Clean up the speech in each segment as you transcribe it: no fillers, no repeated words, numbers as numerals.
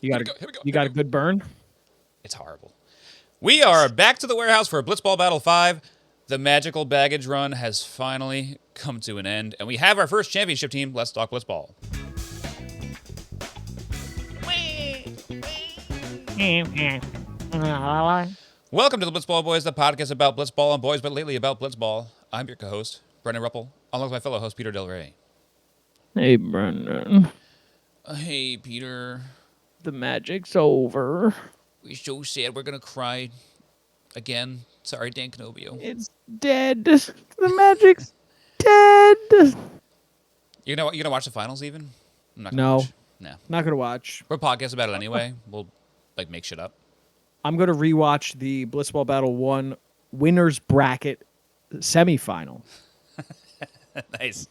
You got You got a good burn? It's horrible. We are back to the warehouse for Blitzball Battle 5. The magical baggage run has finally come to an end, and we have our first championship team. Let's talk Blitzball. Welcome to the Blitzball Boys, the podcast about Blitzball and boys, but lately about Blitzball. I'm your co-host, Brendan Ruppel, along with my fellow host, Peter Del Rey. Hey, Brendan. Hey, Peter. The magic's over. We're so sad. We're going to cry again. Sorry, Dan Canobio. It's dead. The magic's dead. You know what? You gonna watch the finals even? I'm not gonna No. watch. No. Not going to watch. We're podcast about it anyway. We'll make shit up. I'm going to rewatch the Blitzball Battle 1 winners bracket semifinal Nice.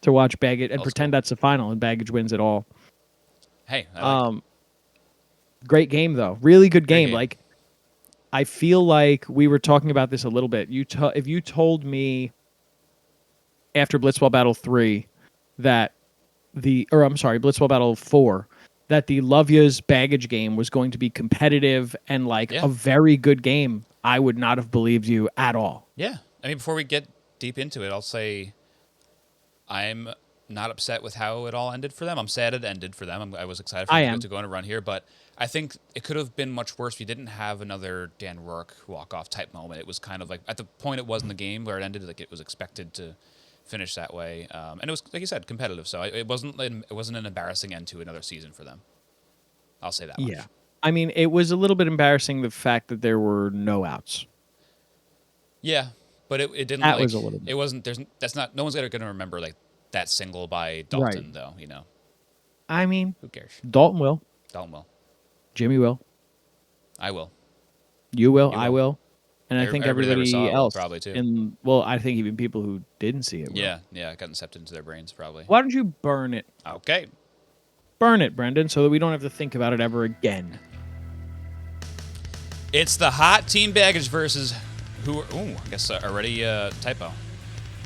to watch Baggage and Old pretend school. that's the final and Baggage wins it all. Hey, I like it. Great game, though. Really good Great game. game. Like, I feel like we were talking about this a little bit. If you told me after Blitzball Battle 3 that Blitzball Battle 4 that the Love Yas baggage game was going to be competitive and Yeah. a very good game, I would not have believed you at all. Yeah. I mean, before we get deep into it, I'll say I'm not upset with how it all ended for them. I'm sad it ended for them. I was excited for I them am. to go on a run here, but I think it could have been much worse if you didn't have another Dan Rourke walk-off type moment. It was kind of like, at the point it was in the game where it ended, like it was expected to finish that way. And it was, like you said, competitive. So it wasn't an embarrassing end to another season for them. I'll say that much. Yeah. I mean, it was a little bit embarrassing the fact that there were no outs. Yeah, but it didn't. That like, was a little bit. It wasn't. That's not. No one's going to remember like that single by Dalton, though. You know, I mean, who cares? Dalton will. Dalton will. Jimmy will. I will. You will. You I will. will. And I think Everybody that ever everybody saw it will else probably, too. And well, I think even people who didn't see it will. Yeah, it got incepted into their brains probably. Why don't you burn it? Okay. Burn it, Brendan, so that we don't have to think about it ever again. It's the hot team baggage versus I guess already typo.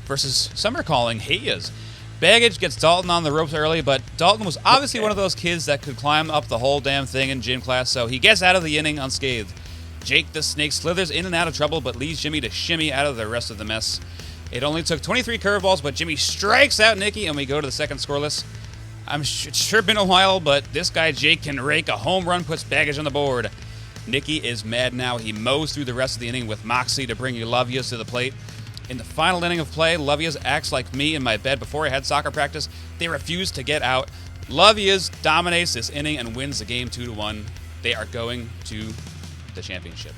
Versus some are calling Hayes. Baggage gets Dalton on the ropes early, but Dalton was obviously one of those kids that could climb up the whole damn thing in gym class, so he gets out of the inning unscathed. Jake the Snake slithers in and out of trouble, but leaves Jimmy to shimmy out of the rest of the mess. It only took 23 curveballs, but Jimmy strikes out Nicky, and we go to the second scoreless. It's sure been a while, but this guy Jake can rake a home run, puts Baggage on the board. Nicky is mad now. He mows through the rest of the inning with moxie to bring Love Yas to the plate. In the final inning of play, Love Yas acts like me in my bed before I had soccer practice. They refuse to get out. Love Yas dominates this inning and wins the game 2-1. They are going to the championship.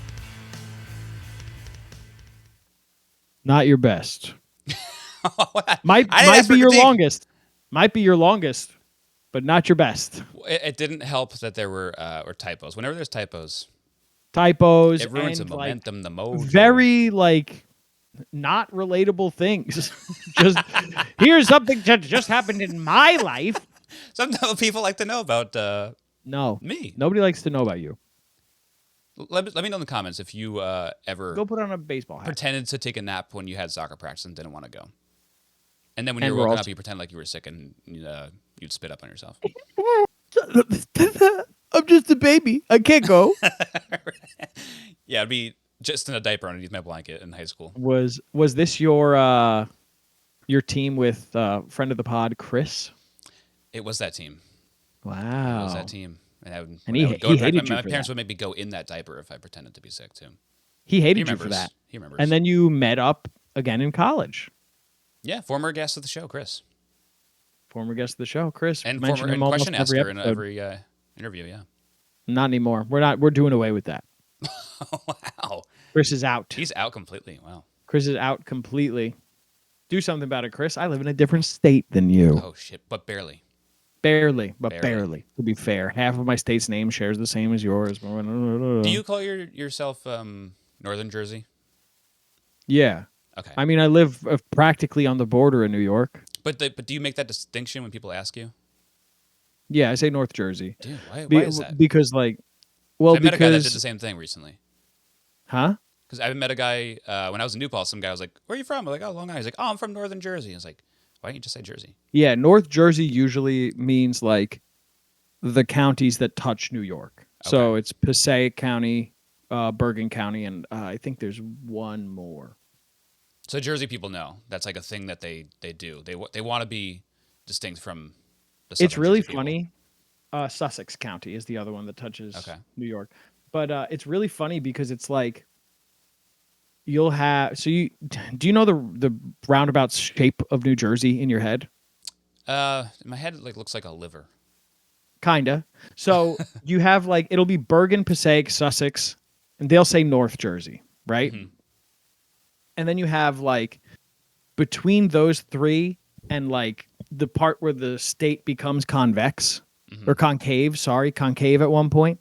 Not your best. I Might didn't ask for be your critique. longest. Might be your longest, but not your best. It didn't help that there were typos. Whenever there's typos, Typos it ruins the and momentum, the mojo. very not relatable things. Just here's something that just happened in my life. Sometimes people like to know about No, me. nobody likes to know about you. Let me know in the comments if you ever Go put on a baseball hat. pretended to take a nap when you had soccer practice and didn't want to go. And then when you And were we're woken also- up, you pretend like you were sick and you'd spit up on yourself. I'm just a baby. I can't go. Yeah, I'd be just in a diaper underneath my blanket in high school. Was this your team with friend of the pod, Chris? It was that team. Wow. It was that team. And I would, And when I he would go to hated practice, you my for parents that. would make me go in that diaper if I pretended to be sick too. He He hated you remembers. for that. He remembers. And then you met up again in college. yeah, former guest of the show, Chris. Former guest of the show, Chris. And Mention former him and almost question every asker in episode. every interview, yeah. Not anymore. We're doing away with that. Wow. Chris is out. He's out completely. Wow. Chris is out completely. Do something about it, Chris. I live in a different state than you. Oh, shit. But barely. Barely, but Barely. barely. To be fair, half of my state's name shares the same as yours. Do you call yourself Northern Jersey? Yeah. Okay. I mean, I live practically on the border in New York. But do you make that distinction when people ask you? Yeah, I say North Jersey. Dude, why is that? Because I met a guy that did the because same thing recently. huh? Because I met a guy when I was in New Paltz. Some guy was like, "Where are you from?" I'm like, "Oh, Long Island." He's like, "Oh, I'm from Northern Jersey." I was like, "Why didn't you just say Jersey?" Yeah, North Jersey usually means like the counties that touch New York. So it's Passaic County, Bergen County, and I think there's one more. So Jersey people know that's like a thing that they do. They want to be distinct from the Southern It's really Jersey people. funny. Sussex County is the other one that touches Okay. New York. But it's really funny because it's like you'll have. So do you know the roundabout shape of New Jersey in your head? My head looks like a liver. Kinda. So you have like it'll be Bergen, Passaic, Sussex, and they'll say North Jersey, right? Mm-hmm. And then you have like between those three and like the part where the state becomes convex or concave, concave at one point,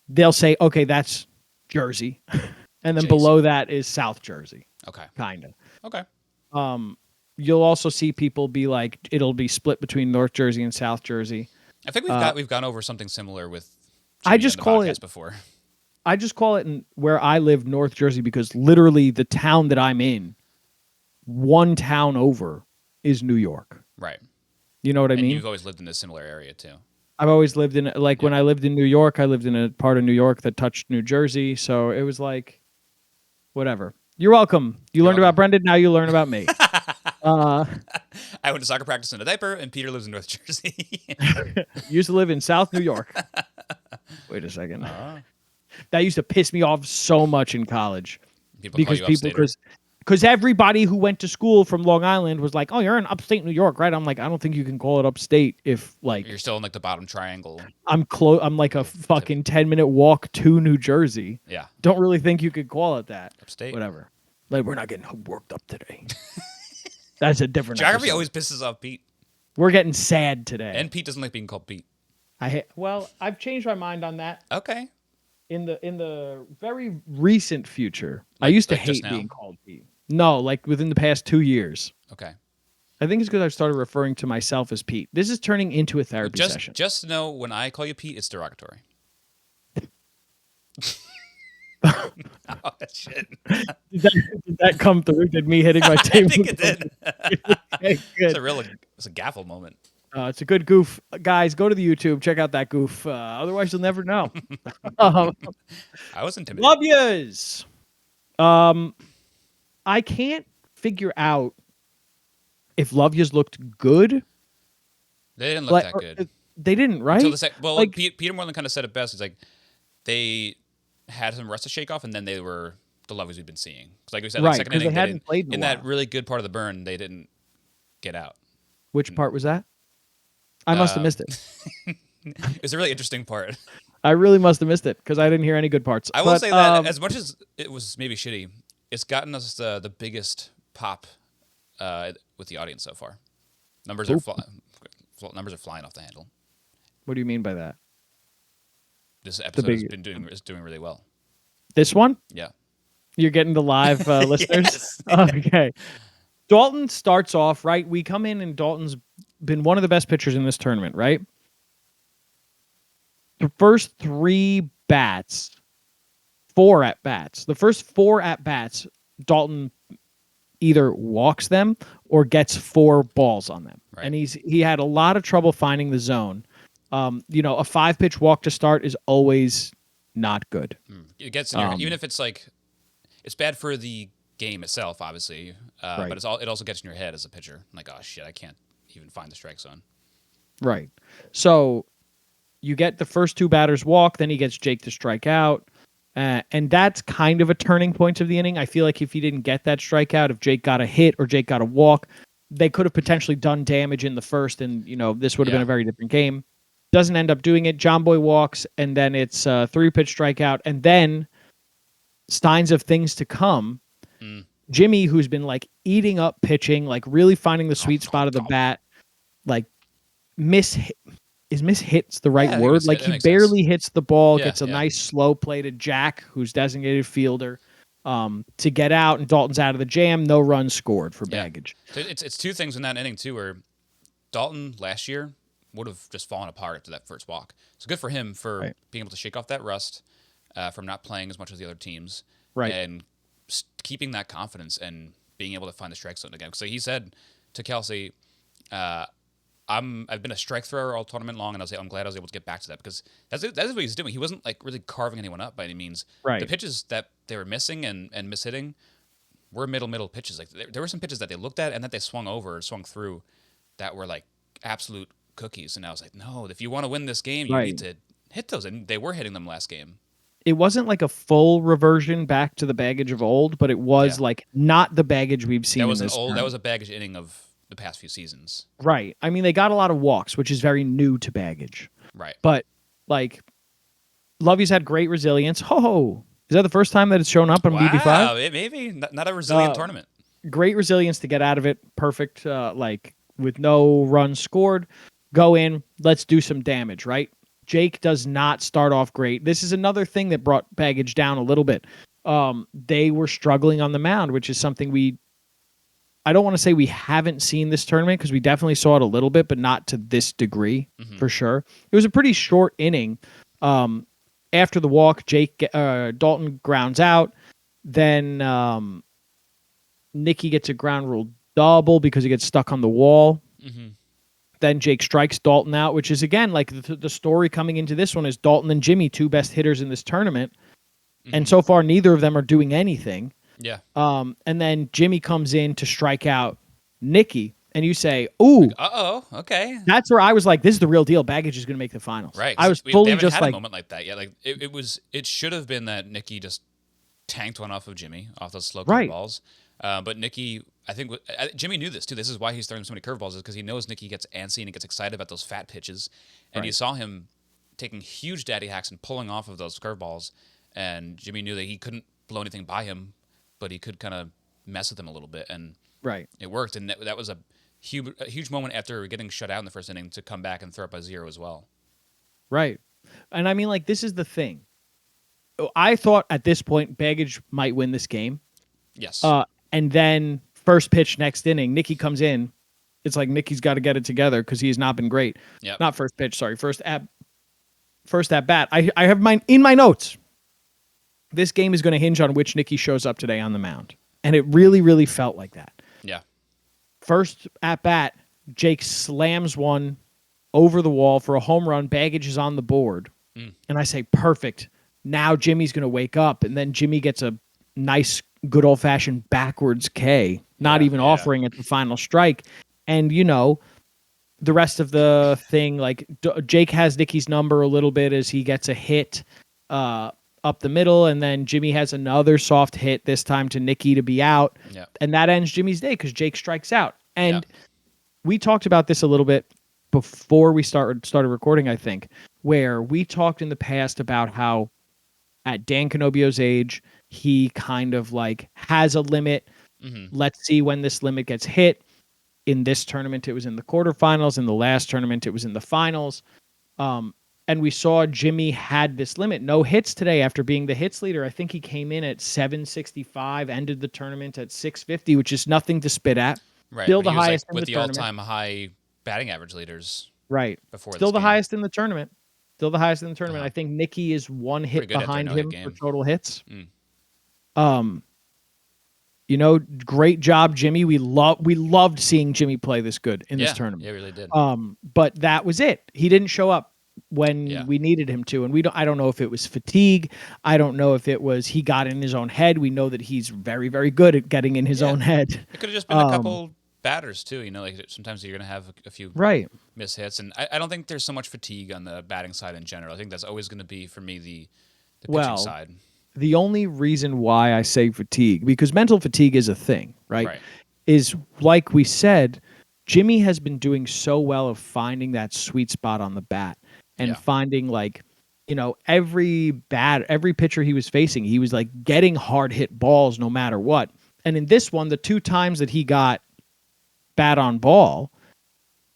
they'll say, okay, that's Jersey. And then JC. below that is South Jersey. Okay. Kind of. Okay. You'll also see people be like, it'll be split between North Jersey and South Jersey. I think we've gone over something similar with I Jimmy just on the call podcast it before. I just call it where I live, North Jersey, because literally the town that I'm in, one town over, is New York. Right. You know what I And mean? you've always lived in a similar area too. I've always lived in when I lived in New York, I lived in a part of New York that touched New Jersey, so it was like whatever. You're welcome. You learned about Brendan, now you learn about me. I went to soccer practice in a diaper, and Peter lives in North Jersey. Used to live in South New York. Wait a second. That used to piss me off so much in college. Because everybody who went to school from Long Island was like, "Oh, you're in upstate New York, right?" I'm like, I don't think you can call it upstate if like you're still in like the bottom triangle. I'm close. I'm like a fucking 10-minute walk to New Jersey. Yeah. Don't really think you could call it that. Upstate. Whatever. Like we're not getting worked up today. That's a different Geography episode. always pisses off Pete. We're getting sad today. And Pete doesn't like being called Pete. I've changed my mind on that. Okay. In the very recent future, I used to hate being called Pete. No, like within the past 2 years. Okay. I think it's because I've started referring to myself as Pete. This is turning into a therapy session. Just know when I call you Pete, it's derogatory. Oh, shit. Did that come through? Did me hitting my table? I think it did. Okay, good. It's a gaffle moment. It's a good goof. Guys, go to the YouTube. Check out that goof. Otherwise, you'll never know. I was intimidated. Love Yas. I can't figure out if Love Yas looked good. They didn't look that good. They didn't, right? Peter Moreland kind of said it best. It's like they had some rust to shake off, and then they were the Love Yas we've been seeing. Because like we said, right, the second inning, they hadn't played in that really good part of the burn, they didn't get out. Which part was that? I must have missed it. It was a really interesting part. I really must have missed it because I didn't hear any good parts. I will say that as much as it was maybe shitty, it's gotten us the biggest pop with the audience so far. Numbers are flying off the handle. What do you mean by that? This episode is doing really well. This one? Yeah. You're getting the live listeners? Yes. Okay. Dalton starts off, right? We come in and Dalton's been one of the best pitchers in this tournament, right? The first 4 at-bats. The first 4 at-bats, Dalton either walks them or gets 4 balls on them. Right. And he had a lot of trouble finding the zone. A 5-pitch walk to start is always not good. It gets in your, even if it's like it's bad for the game itself, obviously, right. But it also gets in your head as a pitcher. Like, oh shit, I can't even find the strike zone. Right. So you get the first 2 batters walk, then he gets Jake to strike out. And that's kind of a turning point of the inning. I feel like if he didn't get that strikeout, if Jake got a hit or Jake got a walk, they could have potentially done damage in the first, and this would have been a very different game. Doesn't end up doing it. John Boy walks, and then it's a 3-pitch strikeout, and then signs of things to come. Jimmy, who's been like eating up pitching, like really finding the sweet spot of the bat, like mishits the right word? Like he barely hits the ball, gets a nice slow play to Jack, who's designated fielder, to get out, and Dalton's out of the jam. No runs scored for Baggage. So it's 2 things in that inning too, where Dalton last year would have just fallen apart after that first walk. So good for him for being able to shake off that rust from not playing as much as the other teams, and keeping that confidence and being able to find the strike zone again. So he said to Kelsey, I I've been a strike thrower all tournament long, and I'm glad I was able to get back to that because that's what he's doing. He wasn't like really carving anyone up by any means. Right. The pitches that they were missing and mishitting were middle pitches. Like there were some pitches that they looked at and that they swung over or swung through that were like absolute cookies. And I was like, no, if you want to win this game, you need to hit those, and they were hitting them last game. It wasn't like a full reversion back to the baggage of old, but it was like not the baggage we've seen. That was in this that was a baggage inning of the past few seasons. Right. I mean, they got a lot of walks, which is very new to baggage. Right. But like, Love Yas had great resilience. Ho! Is that the first time that it's shown up on BB5? Wow, maybe not a resilient tournament. Great resilience to get out of it. Perfect. Like with no runs scored, go in. Let's do some damage. Right. Jake does not start off great. This is another thing that brought baggage down a little bit. They were struggling on the mound, which is something I don't want to say we haven't seen this tournament because we definitely saw it a little bit, but not to this degree for sure. It was a pretty short inning. After the walk, Dalton grounds out. Then Nicky gets a ground rule double because he gets stuck on the wall. Then Jake strikes Dalton out, which is, again, like the story coming into this one is Dalton and Jimmy, two best hitters in this tournament. And so far, neither of them are doing anything. Yeah. And then Jimmy comes in to strike out Nicky, and you say, "Ooh, okay." That's where I was like, "This is the real deal. Baggage is going to make the finals." Right. I was we fully haven't just had like a moment like that yet. Like it should have been that Nicky just tanked one off of Jimmy off those slow curveballs. But Nicky, I think Jimmy knew this too. This is why he's throwing so many curveballs, is because he knows Nicky gets antsy and he gets excited about those fat pitches, and you saw him taking huge daddy hacks and pulling off of those curveballs. And Jimmy knew that he couldn't blow anything by him, but he could kind of mess with him a little bit, and it worked. And that was a huge moment after getting shut out in the first inning to come back and throw up a 0 as well. Right. And I mean, like, this is the thing. I thought at this point Baggage might win this game. Yes. And then first pitch next inning, Nicky comes in. It's like Nicky's got to get it together because he has not been great. Yep. Not first pitch, sorry. First at bat. I have mine in my notes. This game is going to hinge on which Nicky shows up today on the mound. And it really, really felt like that. Yeah. First at bat, Jake slams one over the wall for a home run. Baggage is on the board. And I say, perfect. Now Jimmy's going to wake up. And then Jimmy gets a nice, good old-fashioned backwards K, not even offering at the final strike. And, you know, the rest of the thing, like Jake has Nicky's number a little bit as he gets a hit up the middle, and then Jimmy has another soft hit, this time to Nicky to be out. And that ends Jimmy's day because Jake strikes out. And we talked about this a little bit before we started recording, I think, where we talked in the past about how at Dan Canobio's age, he kind of like has a limit. Let's see when this limit gets hit. In this tournament, it was in the quarterfinals. In the last tournament, it was in the finals. And we saw Jimmy had this limit. No hits today after being the hits leader. I think he came in at 765, ended the tournament at 650, which is nothing to spit at. Right. Still the highest in with the the tournament. all-time high batting average leaders. Right. Before Still this the game. highest in the tournament. Still the highest in the tournament. I think Nicky is one hit Pretty good behind after a him no-hit for game. total hits. You know, great job, Jimmy. We loved seeing Jimmy play this good in this tournament. Yeah, we really did. But that was it. He didn't show up when we needed him to, and I don't know if it was fatigue. I don't know if it was he got in his own head. We know that he's very, very good at getting in his own head. It could have just been a couple batters too. You know, like sometimes you're going to have a few miss hits, and I don't think there's so much fatigue on the batting side in general. I think that's always going to be for me the pitching side. The only reason why I say fatigue, because mental fatigue is a thing, right? Is like we said, Jimmy has been doing so well of finding that sweet spot on the bat and finding, like, you know, every pitcher he was facing, he was like getting hard hit balls no matter what. And in this one, the two times that he got bat on ball,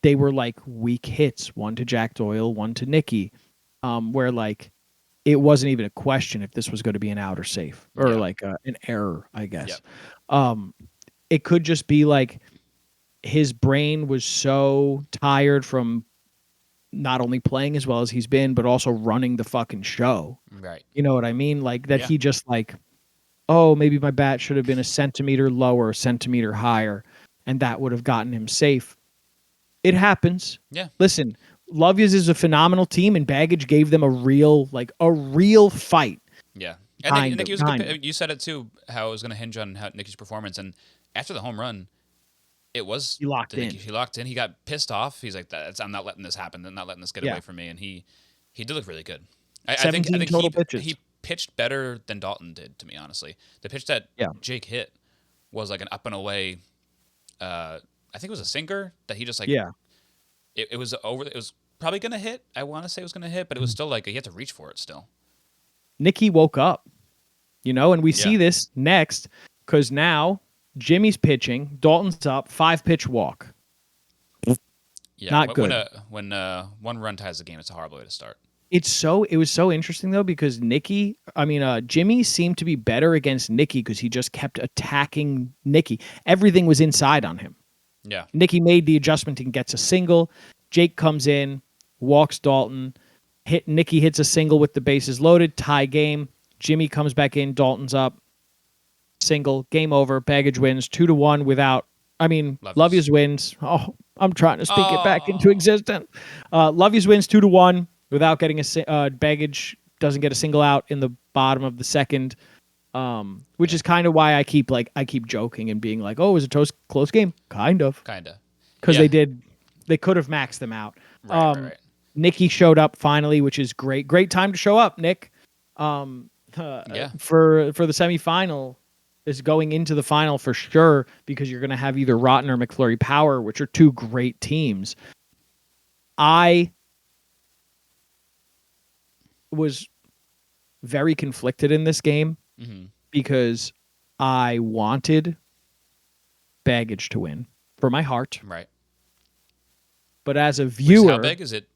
they were like weak hits, one to Jack Doyle, one to Nicky, where like it wasn't even a question if this was going to be an out or safe or like an error, I guess. It could just be like his brain was so tired from not only playing as well as he's been, but also running the fucking show. Right. You know what I mean? Like that he just like, oh, maybe my bat should have been a centimeter lower, a centimeter higher, and that would have gotten him safe. It happens. Yeah. Listen, Love Yas is a phenomenal team, and Baggage gave them a real fight. Yeah. And Nikki was a good. You said it too, how it was going to hinge on Nikki's performance. And after the home run, it was He locked in. He locked in. He got pissed off. He's like, "I'm not letting this happen. I'm not letting this get away from me." And he did look really good. I think total pitches. He pitched better than Dalton did, to me, honestly. The pitch that Jake hit was like an up and away. I think it was a sinker that he just like. Yeah. It was over. It was probably gonna hit. I want to say it was gonna hit, but it was still like he had to reach for it still. Nikki woke up, and we see this next because now Jimmy's pitching. Dalton's up, 5-pitch walk. Yeah, not good. When one run ties the game, it's a horrible way to start. It was so interesting though because Jimmy seemed to be better against Nikki because he just kept attacking Nikki. Everything was inside on him. Yeah. Nikki made the adjustment and gets a single. Jake comes in, walks Dalton. Nikki hits a single with the bases loaded. Tie game. Jimmy comes back in. Dalton's up. Single. Game over. Baggage wins 2-1 without. Love Yas wins. Oh, I'm trying to speak it back into existence. Love Yas wins 2-1 without getting a Baggage doesn't get a single out in the bottom of the second. Which is kind of why I keep joking and being like, oh, it was a close game. Kind of. Because they could have maxed them out. Right. Nikki showed up finally, which is great. Great time to show up, Nick. For the semifinal is going into the final for sure because you're going to have either Rotten or McFlurry Power, which are two great teams. I was very conflicted in this game. Mm-hmm. Because I wanted Baggage to win for my heart. Right. But as a viewer... How big? Is it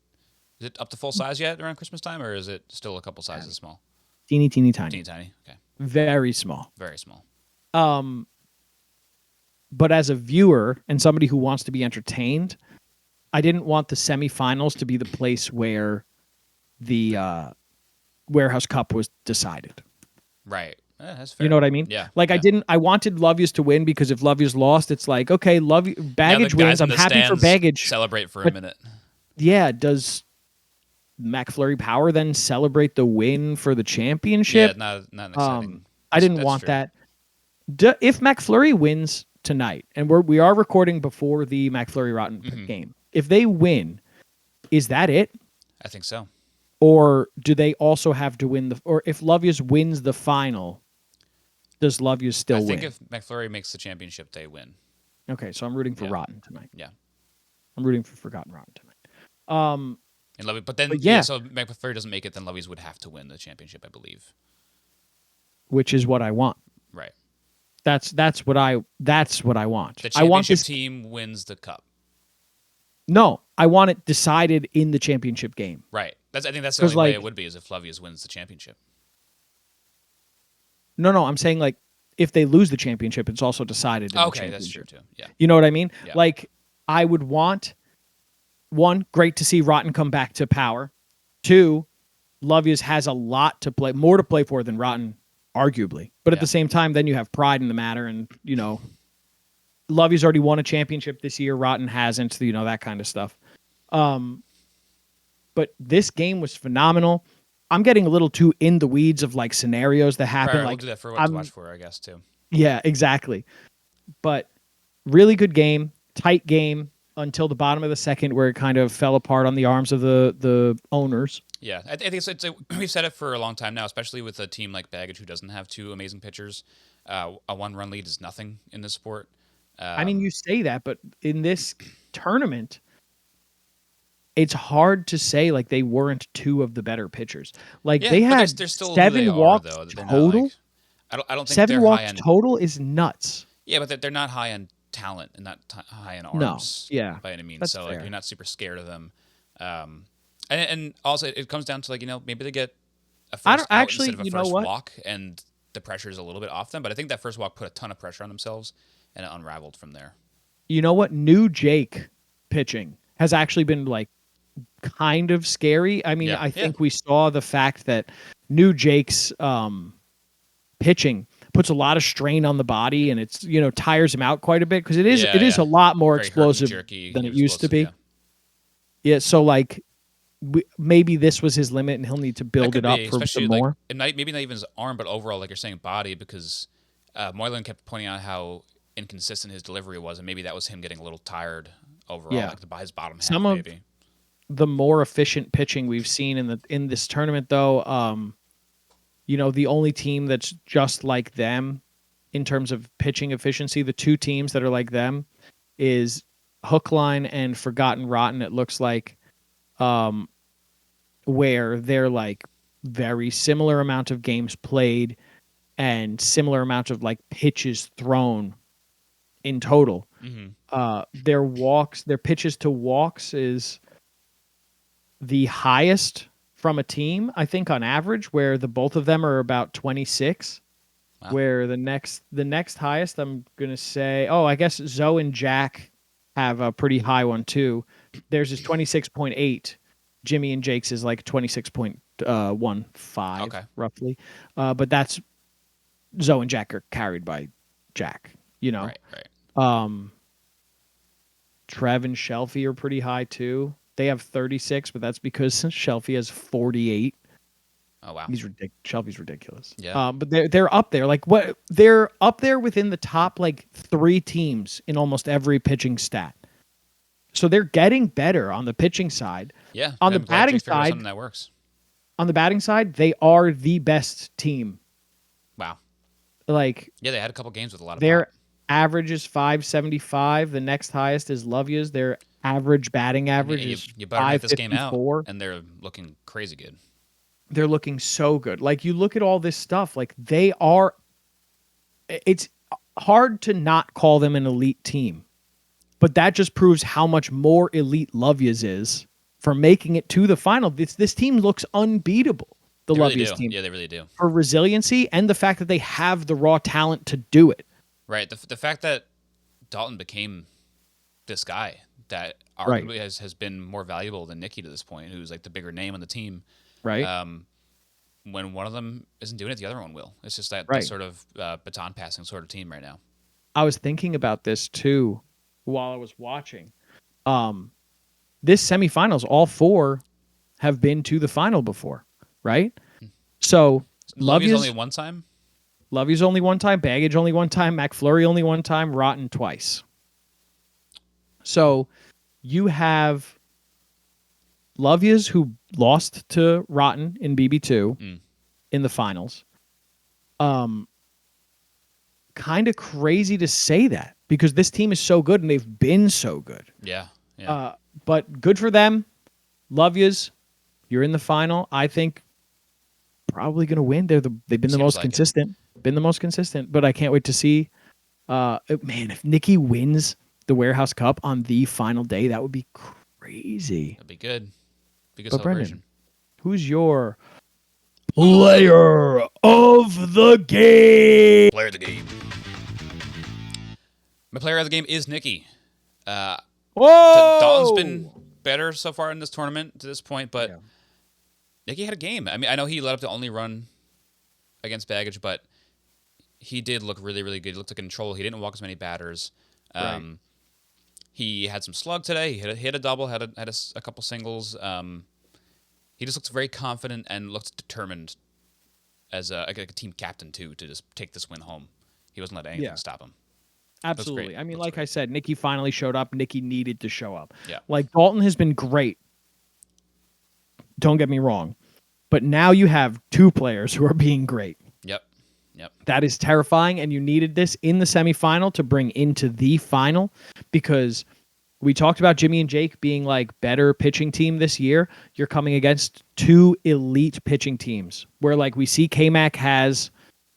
up to full size yet around Christmas time, or is it still a couple sizes small? Teeny tiny. Teeny tiny, okay. Very small. Very small. But as a viewer and somebody who wants to be entertained, I didn't want the semifinals to be the place where the Warehouse Cup was decided. Right. That's fair. You know what I mean? Yeah. I wanted Love Yas to win because if Love Yas lost, it's like, okay, Baggage wins. I'm happy for Baggage. Celebrate for a minute. Yeah. Does McFlurry Power then celebrate the win for the championship? Yeah, not exciting. I didn't want that. If McFlurry wins tonight, and we are recording before the McFlurry Rotten game, if they win, is that it? I think so. Or do they also have to win or if Love Yas wins the final, does Love Yas still win? I think if McFlurry makes the championship, they win. Okay, so I'm rooting for Rotten tonight. Yeah. I'm rooting for Forgotten Rotten tonight. So McFlurry doesn't make it, then Love Yas would have to win the championship, I believe. Which is what I want. Right. That's what I want. The championship team wins the cup. No, I want it decided in the championship game. Right. I think that's the only way it would be is if Love Yas wins the championship. No, I'm saying like if they lose the championship, it's also decided in the championship. Okay, that's true too. Yeah. You know what I mean? Yeah. Like I would want great to see Rotten come back to power. 2, Love Yas has a lot to play, more to play for than Rotten, arguably. But at the same time, then you have pride in the matter, and Love Yas already won a championship this year. Rotten hasn't, that kind of stuff. But this game was phenomenal. I'm getting a little too in the weeds of like scenarios that happen. Right, like we'll do that for what to watch for, I guess, too. Yeah, exactly. But really good game, tight game until the bottom of the second, where it kind of fell apart on the arms of the owners. Yeah, I think we've said it for a long time now, especially with a team like Baggage who doesn't have two amazing pitchers. A 1-run lead is nothing in this sport. You say that, but in this tournament, it's hard to say like they weren't two of the better pitchers. Like they had they're still 7 walks total. I don't think 7 walks total is nuts. Yeah, but they're not high on talent and not high on arms. Yeah, by any means. That's so fair. like you're not super scared of them. And also it comes down to like maybe they get a first out instead of a first walk, and the pressure is a little bit off them. But I think that first walk put a ton of pressure on themselves, and it unraveled from there. You know what? New Jake pitching has actually been like kind of scary. I mean, I think we saw the fact that new Jake's pitching puts a lot of strain on the body, and it's tires him out quite a bit because it is a lot more explosive than it used to be. Yeah, so like maybe this was his limit, and he'll need to That build could it up be, for especially some like more. maybe not even his arm, but overall, like you're saying, body, because Moylan kept pointing out how inconsistent his delivery was, and maybe that was him getting a little tired overall, Yeah, like by his bottom some half, of maybe. the more efficient pitching we've seen in this tournament, though, the only team that's just like them in terms of pitching efficiency, the two teams that are like them is Hookline and Forgotten Rotten. It looks like, where they're like very similar amount of games played and similar amount of like pitches thrown in total. Mm-hmm. Their pitches to walks is the highest from a team, I think, on average, where the both of them are about 26. Wow. Where the next highest, I'm gonna say, I guess Zoe and Jack have a pretty high one too. Theirs is 26.8. Jimmy and Jake's is like 26.15 Okay. roughly. But that's Zoe and Jack are carried by Jack. Right. Right. Um, Trev and Shelfie are pretty high too. They have 36, but that's because Shelfie has 48. Oh wow. Shelby's ridiculous. Yeah. But they're up there. Like what? They're up there within the top like 3 teams in almost every pitching stat. So they're getting better on the pitching side. Yeah. On the I'm glad batting Jake figured out side, something that works. they are the best team. Wow. Like Yeah, they had a couple games with a lot of their pop. average is 575. The next highest is Love Yas. Their average batting average You, is you better knock this game out, 554. and they're looking crazy good. They're looking so good. Like you look at all this stuff, like it's hard to not call them an elite team. But that just proves how much more elite Love Yas is for making it to the final. This team looks unbeatable. The They Love really Yas do. team. Yeah, they really do. For resiliency and the fact that they have the raw talent to do it. Right. The fact that Dalton became this guy that Right. arguably has been more valuable than Nicky to this point, who's like the bigger name on the team. Right. When one of them isn't doing it, the other one will. It's just that Right. sort of baton passing sort of team right now. I was thinking about this too while I was watching. This semifinals, all 4 have been to the final before, right? So Love Yas Yas only one time. Love Yas only one time, Baggage only one time, McFlurry only one time, Rotten twice. So you have Love Yas who lost to Rotten in BB2 in the finals. Kind of crazy to say that because this team is so good and they've been so good. Yeah. Yeah. But good for them. Love Yas, you're in the final. I think probably going to win. They've been the Seems most like consistent. Been the most consistent. But I can't wait to see. Man, if Nicky wins the Warehouse Cup on the final day, that would be crazy. That'd be good. Be good But celebration. Brendan, who's your player of the game? Player of the game. My player of the game is Nicky. Whoa! Dalton's been better so far in this tournament to this point, but Nicky had a game. I mean, I know he led up the only run against Baggage, but he did look really, really good. He looked in control. He didn't walk as many batters. Right. He had some slug today. He hit a double, had a couple singles. He just looks very confident and looks determined as a team captain too to just take this win home. He wasn't letting anything stop him. Absolutely. I mean, Looks like great. I said, Nicky finally showed up. Nicky needed to show up. Yeah. Like Dalton has been great. Don't get me wrong. But now you have 2 players who are being great. Yep. That is terrifying, and you needed this in the semifinal to bring into the final because we talked about Jimmy and Jake being like better pitching team this year. You're coming against 2 elite pitching teams where like we see K-Mac has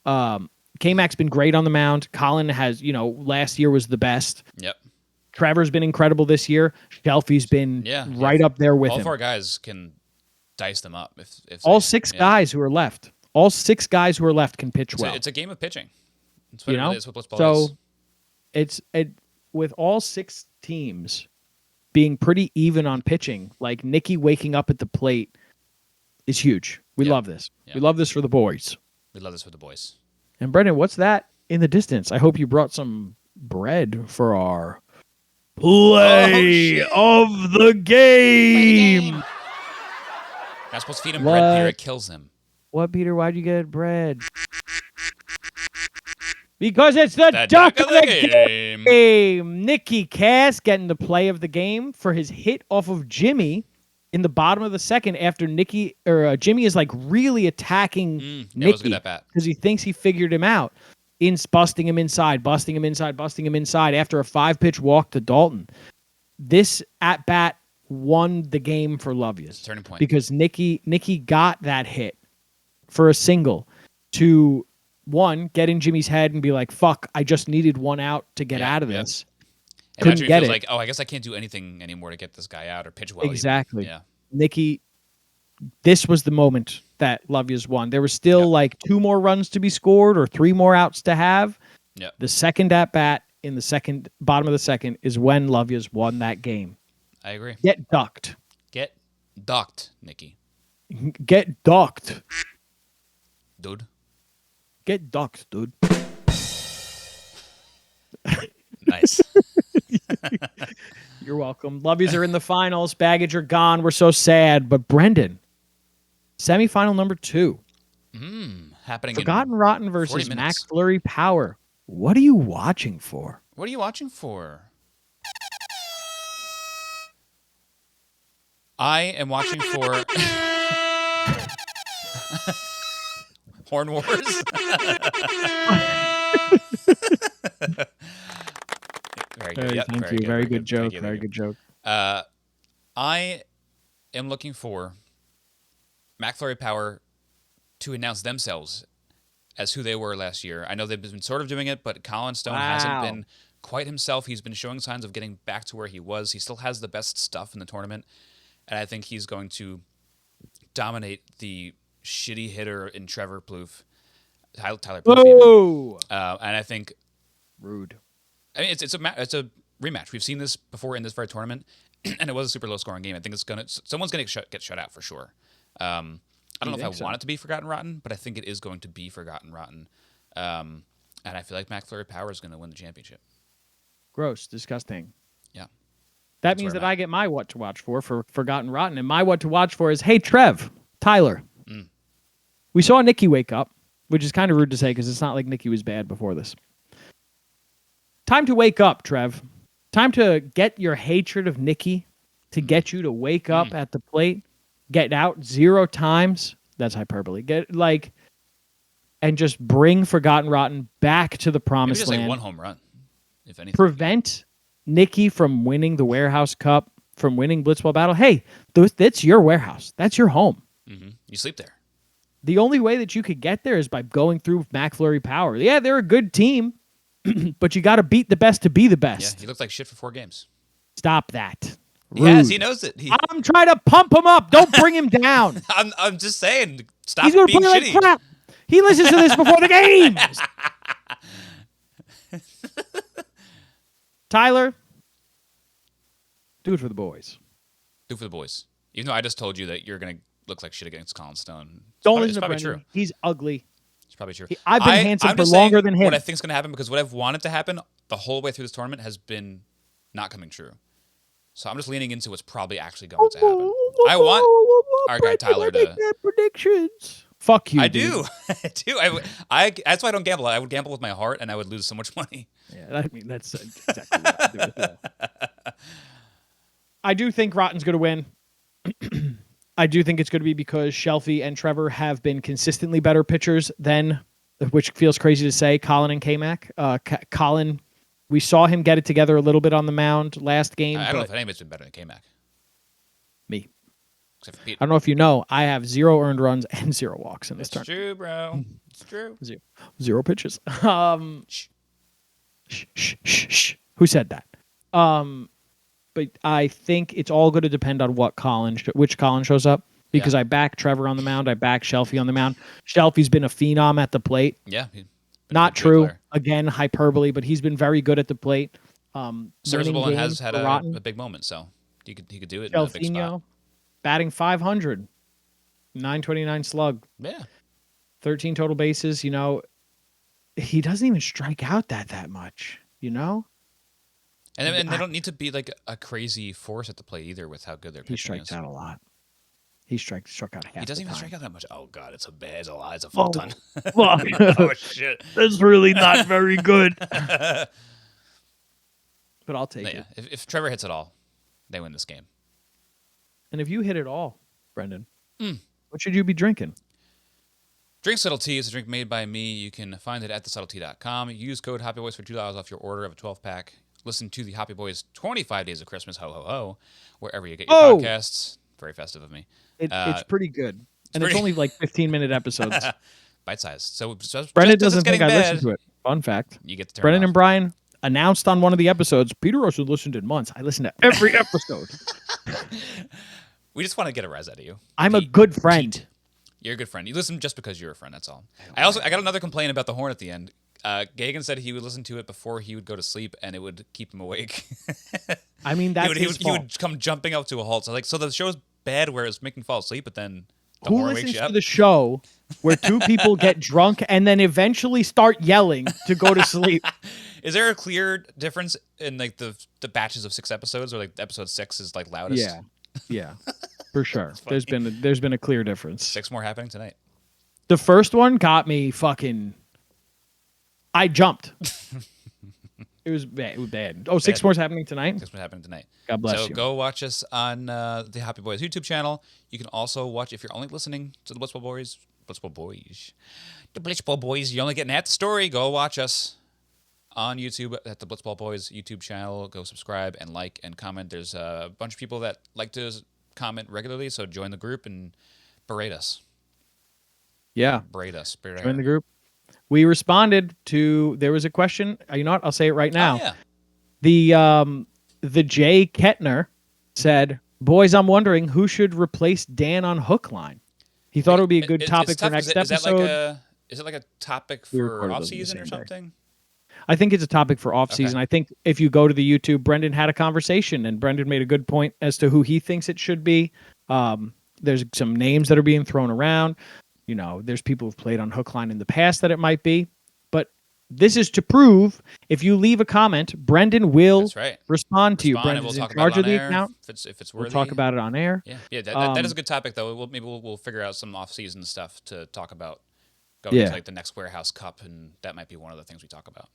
K-Mac's been great on the mound. Colin has, last year was the best. Yep. Trevor's been incredible this year. Shelfie's been right up there with all him. All 4 guys can dice them up if all 6 guys who are left. All 6 guys who are left can pitch well. It's a game of pitching. That's what it is. What Blitzball is. It's with all 6 teams being pretty even on pitching. Like Nicky waking up at the plate is huge. We love this. We love this for the boys. We love this for the boys. And Brendan, what's that in the distance? I hope you brought some bread for our Play shit. of the game. Not supposed to feed him bread, Peter. What? It kills him. What, Peter? Why'd you get bread? Because it's the The duck duck of the game. Nicky Cass getting the play of the game for his hit off of Jimmy in the bottom of the second after Jimmy is like really attacking That was a good Nicky at bat. because he thinks he figured him out. Busting him inside after a 5-pitch walk to Dalton. This at bat won the game for Love Yas. Turning point. Because Nicky got that hit for a single to one, get in Jimmy's head and be like, fuck, I just needed one out to get out of this. And Couldn't get feels it. like, I guess I can't do anything anymore to get this guy out or pitch well. Exactly. Even. Yeah. Nicky, this was the moment that Love Yas won. There was still like 2 more runs to be scored or 3 more outs to have. Yeah. The second at bat in the bottom of the second is when Love Yas won that game. I agree. Get ducked. Get ducked, Nicky. Get ducked. Dude. Get ducked, dude. Nice. You're welcome. Love Yas are in the finals. Baggage are gone. We're so sad. But Brendan, semifinal number 2. Happening Forgotten Rotten 40 versus minutes. Max Flurry Power. What are you watching for? What are you watching for? I am watching for Horn Wars. Very good. Yep, Thank you. Very good joke. Very good joke. I am looking for McFlurry Power to announce themselves as who they were last year. I know they've been sort of doing it, but Colin Stone hasn't been quite himself. He's been showing signs of getting back to where he was. He still has the best stuff in the tournament, and I think he's going to dominate the shitty hitter in Trevor Plouffe, Tyler Plouffe. Whoa! And I think Rude. I mean, it's a rematch. We've seen this before in this very tournament, and it was a super low scoring game. I think someone's gonna get shut out for sure. I don't know if I want it to be Forgotten Rotten, but I think it is going to be Forgotten Rotten. And I feel like McFlurry Power is going to win the championship. Gross. Disgusting. Yeah. That means that I get my what to watch for Forgotten Rotten. And my what to watch for is, hey, Tyler. We saw Nicky wake up, which is kind of rude to say because it's not like Nicky was bad before this. Time to wake up, Trev. Time to get your hatred of Nicky to get you to wake up at the plate. Get out 0 times. That's hyperbole. And just bring Forgotten Rotten back to the promised Maybe just land. like 1 home run, if anything. Prevent Nicky from winning the Warehouse Cup, from winning Blitzball Battle. Hey, that's your warehouse. That's your home. Mm-hmm. You sleep there. The only way that you could get there is by going through McFlurry Power. Yeah, they're a good team, but you got to beat the best to be the best. Yeah, he looks like shit for 4 games. Stop that. Yes, he knows it. I'm trying to pump him up. Don't bring him down. I'm just saying, stop He's gonna being play shitty. like crap. He listens to this before the games. Tyler, do it for the boys. Do it for the boys. Even though I just told you that you're going to look like shit against Colin Stone. Don't listen to probably Brendan. true. He's ugly. It's probably true. I've been handsome I'm for just longer saying than him. What I think is going to happen, because what I've wanted to happen the whole way through this tournament has been not coming true. So I'm just leaning into what's probably actually going to happen. I want our guy Tyler to predictions. Fuck you. I dude. do. I do. I that's why I don't gamble. I would gamble with my heart, and I would lose so much money. Yeah, I mean that's exactly what I do with that. I do think Rotten's going to win. I do think it's going to be because Shelfie and Trevor have been consistently better pitchers than, which feels crazy to say, Colin and K-Mac. Colin, we saw him get it together a little bit on the mound last game. I don't know if anybody's been better than K-Mac. Me. Except for Pete. I don't know if you know, I have 0 earned runs and 0 walks in this It's tournament. true, bro. It's true. 0 pitches. Shh. Shh. Who said that? But I think it's all going to depend on which Colin shows up. Because I back Trevor on the mound, I back Shelfie on the mound. Shelfie's been a phenom at the plate. Yeah. Not true. Again, hyperbole, but he's been very good at the plate. Serviceable and has had a a big moment, so he could do it in a big spot. Batting 500, 929 slug. Yeah. 13 total bases. You know, he doesn't even strike out that much. You know. And they don't need to be like a crazy force at the plate either with how good their He pitching strikes is. out a lot. He struck out half. He doesn't the even time. strike out that much. Oh god, it's a lot. It's a full ton. Fuck. Oh shit. That's really not very good. But I'll take Yeah, it. if Trevor hits it all, they win this game. And if you hit it all, Brendan, what should you be drinking? Drink Subtle Tea is a drink made by me. You can find it at thesubtletea.com. Use code HoppyBoys for $2 off your order of a 12-pack. Listen to the Hoppy Boys 25 Days of Christmas, ho, ho, ho, wherever you get your podcasts. Very festive of me. It's pretty good. It's only like 15-minute episodes. Bite-sized. So Brendan just doesn't getting think I bad, listen to it. Fun fact. You get to turn Brendan it off. and Brian announced on one of the episodes, Peter Rush listened in months. I listen to every episode. We just want to get a rise out of you. I'm a good friend. Pete. You're a good friend. You listen just because you're a friend. That's all. I got another complaint about the horn at the end. Gagan said he would listen to it before he would go to sleep, and it would keep him awake. I mean, that's his he fault. would come jumping up to a halt. So the show's bad where it's making you fall asleep, but then the Who horn wakes listens you to up. the show where two people get drunk and then eventually start yelling to go to sleep? Is there a clear difference in like the batches of 6 episodes, or like episode 6 is like loudest? Yeah, for sure. There's been a clear difference. 6 more happening tonight. The first one got me fucking. I jumped. It was bad. It was bad. Oh, 6 more's happening tonight. 6 more happening tonight. God bless so you. go watch us on the Hoppy Boys YouTube channel. You can also watch, if you're only listening to the Blitzball Boys, the Blitzball Boys, you're only getting half the story. Go watch us on YouTube at the Blitzball Boys YouTube channel. Go subscribe and like and comment. There's a bunch of people that like to comment regularly, so join the group and berate us. Yeah. Berate us. Join the group. We responded to, there was a question. You know what? I'll say it right now. Oh, yeah. The Jay Kettner said, "Boys, I'm wondering who should replace Dan on Hook Line." He thought it would be a good topic for next episode. Is it like a topic We for recorded off those on the season or same day. something? I think it's a topic for off season. I think if you go to the YouTube, Brendan had a conversation, and Brendan made a good point as to who he thinks it should be. There's some names that are being thrown around. You know, there's people who've played on Hook Line in the past that it might be. But this is to prove, if you leave a comment, Brendan will That's right. respond to you. Respond, and Brendan's we'll in talk charge about of it the on air account. if it's worthy. We'll talk about it on air. Yeah. That is a good topic though. Maybe we'll figure out some off season stuff to talk about. Going to like the next Warehouse Cup, and that might be one of the things we talk about.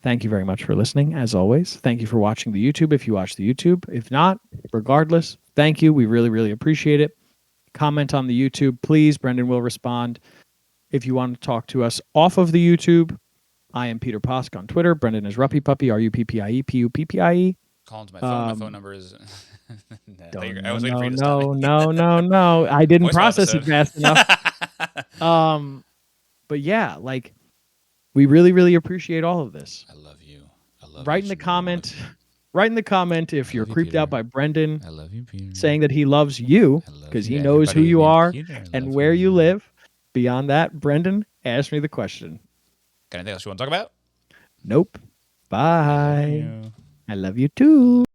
Thank you very much for listening, as always. Thank you for watching the YouTube, if you watch the YouTube. If not, regardless, thank you. We really, really appreciate it. Comment on the YouTube, please. Brendan will respond. If you want to talk to us off of the YouTube, I am Peter Posk on Twitter. Brendan is Ruppy Puppy, Ruppie, Puppie. Call into my phone. My phone number is... I was waiting for you to stop me. No. I didn't Voicemail process it episode. fast enough. But yeah, like, we really, really appreciate all of this. I love you. I love Write in the comment. Write in the comment if you're creeped out by Brendan I love you, Peter. saying that he loves you because he knows who you are and where you live. Beyond that, Brendan, ask me the question. Got anything else you want to talk about? Nope. Bye. I love you too.